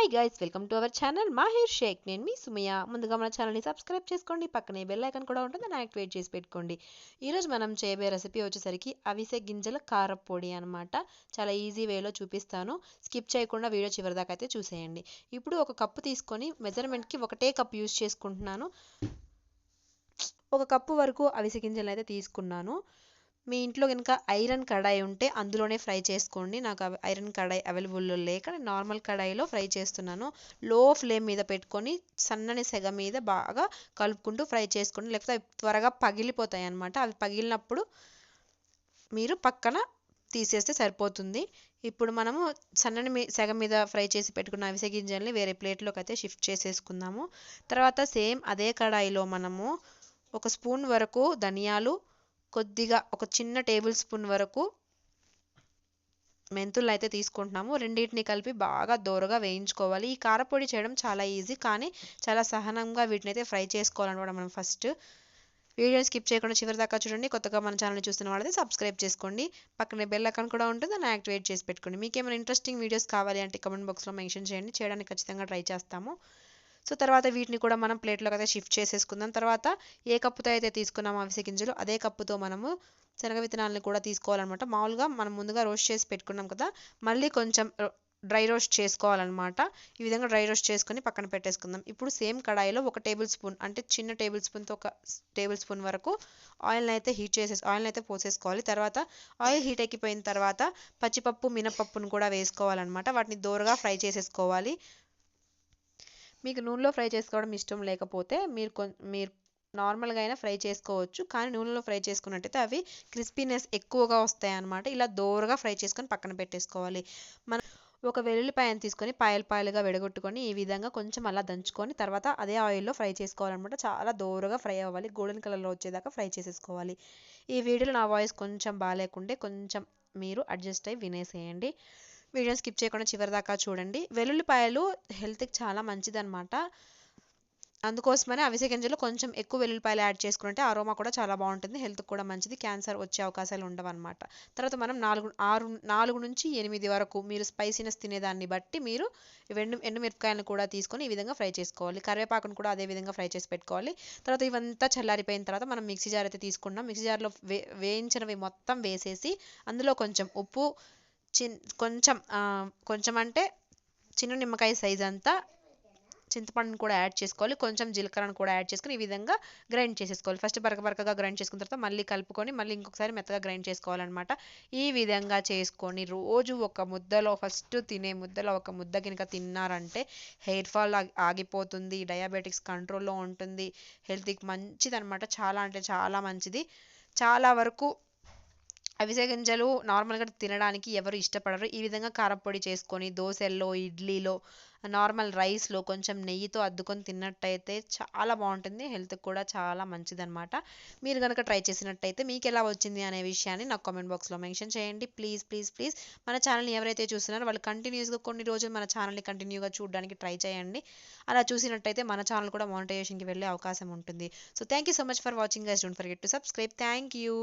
Hi guys, welcome to our channel Mahir Shaikh. నేను మీ Sumayya. ముందుగా మన ఛానల్ని సబ్స్క్రైబ్ చేసుకోండి, పక్కనే బెల్ ఐకాన్ కూడా ఉంటుంది, దాన్ని యాక్టివేట్ చేసి పెట్టుకోండి. ఈరోజు మనం చేయబోయే రెసిపీ వచ్చేసరికి అవిసె గింజల కారపొడి అనమాట. చాలా ఈజీ వేలో చూపిస్తాను, స్కిప్ చేయకుండా వీడియో చివరి దాకా అయితే చూసేయండి. ఇప్పుడు ఒక కప్పు తీసుకొని మెజర్మెంట్కి ఒకటే కప్ యూజ్ చేసుకుంటున్నాను. ఒక కప్పు వరకు అవిసె గింజలు అయితే తీసుకున్నాను. మీ ఇంట్లో కనుక ఐరన్ కడాయి ఉంటే అందులోనే ఫ్రై చేసుకోండి. నాకు ఐరన్ కడాయి అవైలబుల్లో లేక నేను నార్మల్ కడాయిలో ఫ్రై చేస్తున్నాను. లో ఫ్లేమ్ మీద పెట్టుకొని సన్నని సెగ మీద బాగా కలుపుకుంటూ ఫ్రై చేసుకోండి, లేకపోతే అవి త్వరగా పగిలిపోతాయి అన్నమాట. అవి పగిలినప్పుడు మీరు పక్కన తీసేస్తే సరిపోతుంది. ఇప్పుడు మనము సన్నని సెగ మీద ఫ్రై చేసి పెట్టుకున్న అవిసె గింజల్ని వేరే ప్లేట్లోకి అయితే షిఫ్ట్ చేసేసుకుందాము. తర్వాత సేమ్ అదే కడాయిలో మనము ఒక స్పూన్ వరకు ధనియాలు, కొద్దిగా ఒక చిన్న టేబుల్ స్పూన్ వరకు మెంతులు అయితే తీసుకుంటున్నాము. రెండింటిని కలిపి బాగా దోరగా వేయించుకోవాలి. ఈ కారపొడి చేయడం చాలా ఈజీ, కానీ చాలా సహనంగా వీటిని అయితే ఫ్రై చేసుకోవాలన్నమాట. మనం ఫస్ట్ వీడియోని స్కిప్ చేయకుండా చివరి దాకా చూడండి. కొత్తగా మన ఛానల్ని చూస్తున్న వాళ్ళైతే సబ్స్క్రైబ్ చేసుకోండి, పక్కనే బెల్ ఐకాన్ కూడా ఉంటుంది, దాన్ని యాక్టివేట్ చేసి పెట్టుకోండి. మీకు ఏమైనా ఇంట్రెస్టింగ్ వీడియోస్ కావాలి అంటే కమెంట్ బాక్స్లో మెన్షన్ చేయండి, చేయడానికి ఖచ్చితంగా ట్రై చేస్తాము. సో తర్వాత వీటిని కూడా మనం ప్లేట్లోకి అయితే షిఫ్ట్ చేసేసుకుందాం. తర్వాత ఏ కప్పుతో అయితే తీసుకున్నామో అవిసె గింజలు అదే కప్పుతో మనము శనగ విత్తనాలను కూడా తీసుకోవాలన్నమాట. మామూలుగా మనం ముందుగా రోస్ట్ చేసి పెట్టుకున్నాం కదా, మళ్ళీ కొంచెం డ్రై రోస్ట్ చేసుకోవాలన్నమాట. ఈ విధంగా డ్రై రోస్ట్ చేసుకొని పక్కన పెట్టేసుకుందాం. ఇప్పుడు సేమ్ కడాయిలో ఒక టేబుల్ స్పూన్, అంటే చిన్న టేబుల్ స్పూన్తో ఒక టేబుల్ స్పూన్ వరకు ఆయిల్ని అయితే పోసేసుకోవాలి. తర్వాత ఆయిల్ హీట్ ఎక్కిపోయిన తర్వాత పచ్చిపప్పు, మినపప్పును కూడా వేసుకోవాలన్నమాట. వాటిని దోరగా ఫ్రై చేసేసుకోవాలి. మీకు నూనెలో ఫ్రై చేసుకోవడం ఇష్టం లేకపోతే మీరు నార్మల్గా అయినా ఫ్రై చేసుకోవచ్చు, కానీ నూనెలో ఫ్రై చేసుకున్నట్టయితే అవి క్రిస్పీనెస్ ఎక్కువగా వస్తాయి అన్నమాట. ఇలా దోరగా ఫ్రై చేసుకొని పక్కన పెట్టేసుకోవాలి. మనం ఒక వెల్లుల్లిపాయను తీసుకొని పాయలుగా విడగొట్టుకొని ఈ విధంగా కొంచెం అలా దంచుకొని తర్వాత అదే ఆయిల్లో ఫ్రై చేసుకోవాలన్నమాట. చాలా దోరగా ఫ్రై అవ్వాలి, గోల్డెన్ కలర్లో వచ్చేదాకా ఫ్రై చేసేసుకోవాలి. ఈ వీడియోలో నా వాయిస్ కొంచెం బాగాలేకుంటే కొంచెం మీరు అడ్జస్ట్ అయ్యి వినేసేయండి. వీడియోని స్కిప్ చేయకుండా చివరి దాకా చూడండి. వెల్లుల్లిపాయలు హెల్త్కి చాలా మంచిదన్నమాట. అందుకోసమనే అవిసె గింజలు కొంచెం ఎక్కువ వెల్లుల్లిపాయలు యాడ్ చేసుకుంటే అరోమా కూడా చాలా బాగుంటుంది, హెల్త్కి కూడా మంచిది, క్యాన్సర్ వచ్చే అవకాశాలు ఉండవన్నమాట. తర్వాత మనం 4 నుంచి 8 వరకు మీరు స్పైసీనెస్ తినేదాన్ని బట్టి మీరు ఎండుమిరపకాయలను కూడా తీసుకొని ఈ విధంగా ఫ్రై చేసుకోవాలి. కరివేపాకును కూడా అదే విధంగా ఫ్రై చేసి పెట్టుకోవాలి. తర్వాత ఇవంతా చల్లారిపోయిన తర్వాత మనం మిక్సీ జార్ అయితే తీసుకున్నాం. మిక్సీ జార్లో వేయించినవి మొత్తం వేసేసి అందులో కొంచెం ఉప్పు, కొంచెం అంటే చిన్న నిమ్మకాయ సైజ్ అంతా చింతపండును కూడా యాడ్ చేసుకోవాలి. కొంచెం జీలకర్రను కూడా యాడ్ చేసుకొని ఈ విధంగా గ్రైండ్ చేసేసుకోవాలి. ఫస్ట్ బరకగా గ్రైండ్ చేసుకున్న తర్వాత మళ్ళీ కలుపుకొని మళ్ళీ ఇంకొకసారి మెత్తగా గ్రైండ్ చేసుకోవాలన్నమాట. ఈ విధంగా చేసుకొని రోజు ఒక ముద్దలో, ఫస్ట్ తినే ముద్దలో ఒక ముద్ద కనుక తిన్నారంటే హెయిర్ ఫాల్ ఆగిపోతుంది, డయాబెటిక్స్ కంట్రోల్లో ఉంటుంది, హెల్త్కి మంచిది అనమాట. చాలా అంటే చాలా మంచిది. చాలా వరకు అవిసె గింజలు నార్మల్గా తినడానికి ఎవరు ఇష్టపడరు. ఈ విధంగా కారపొడి చేసుకొని దోశల్లో, ఇడ్లీలో, నార్మల్ రైస్లో కొంచెం నెయ్యితో అద్దుకొని తిన్నట్టయితే చాలా బాగుంటుంది, హెల్త్కి కూడా చాలా మంచిదన్నమాట. మీరు కనుక ట్రై చేసినట్టయితే మీకు ఎలా వచ్చింది అనే విషయాన్ని నాకు కామెంట్ బాక్స్లో మెన్షన్ చేయండి. ప్లీజ్ ప్లీజ్ ప్లీజ్ మన ఛానల్ని ఎవరైతే చూస్తున్నారో వాళ్ళు కంటిన్యూస్గా కొన్ని రోజులు మన ఛానల్ని కంటిన్యూగా చూడడానికి ట్రై చేయండి. అలా చూసినట్టయితే మన ఛానల్ కూడా మానిటైజేషన్కి వెళ్ళే అవకాశం ఉంటుంది. So thank you so much for watching guys. Don't forget to subscribe. Thank you.